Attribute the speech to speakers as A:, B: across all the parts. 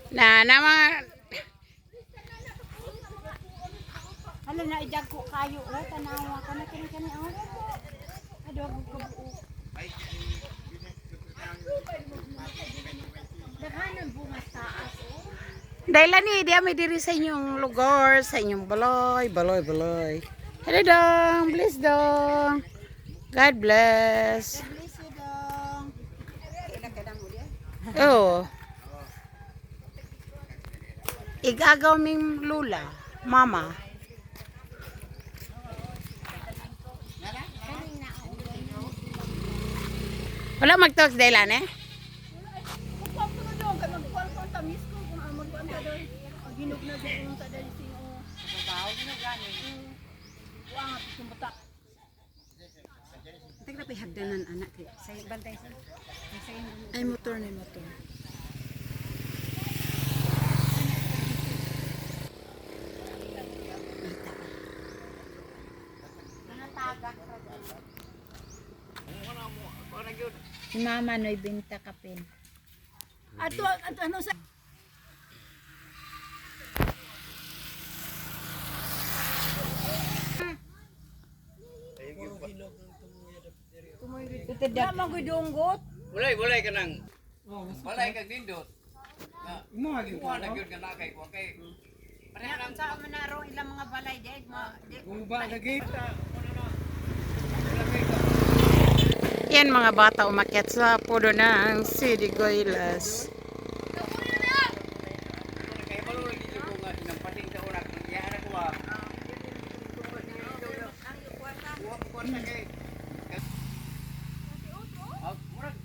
A: Na nama
B: Hala na ijag ko kayo ra tanawa kana kani oh. Ado ko buo. Daghanan bunga taas oh.
A: dahil ni di ami diri sa inyong lugar, sa inyong balay. Hello dong, bless dong. God bless.
B: Bless you dong. Ila kadang mo dia.
A: Oh. Igagaw ming lula, mama. Wala mag-talk daylan eh?
B: Kung ko dong kay magkuan ko tamis ko kung amon ko anta doy. Ginog na dito sa dali sing oh. Babaw ginog gani. Wa nga sumuta.
C: Tingnan pa hagdanan anak kay sa bantay sa.
A: Ay motor ni motor.
C: Si mama noy binta kapin.
B: Ato ano sa Ito magudunggot.
D: Walay ka nang. Walay kag nindot. Imo na gyud ka na kay ko kay. Pareha lang
B: Sa manaro ilang mga balay deg mo.
A: Yan mga bata umakyat sa puno ng Sidigoylas.
D: kay balo lagi ko nga nang pating sa unak ya ana ko wa. Kuha na kay. Murag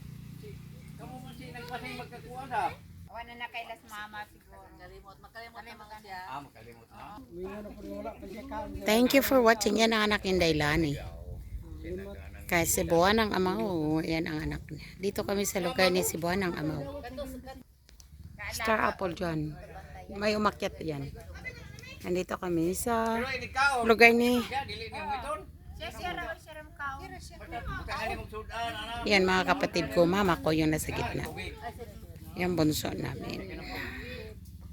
D: kamu man nagpasing magkakuha sa.
B: Awan na kailas mama siguro. Makalimot mga siya.
D: Makalimot na.
A: Thank you for watching. Yan ang anak ni Dailani. Kay Cebuan ang amaw. Yan ang anak niya. Dito kami sa lugar ni Cebuan ang amaw. Star apple dyan. May umakyat yan. Nandito kami sa
D: Pero ikaw.
A: lugar ni
D: Dili ni mo iton.
B: Siya ram kao.
D: Kahali mong sudan ana.
A: yan mga kapatid ko. Mama ko yung nasa gitna. Yan bunso namin.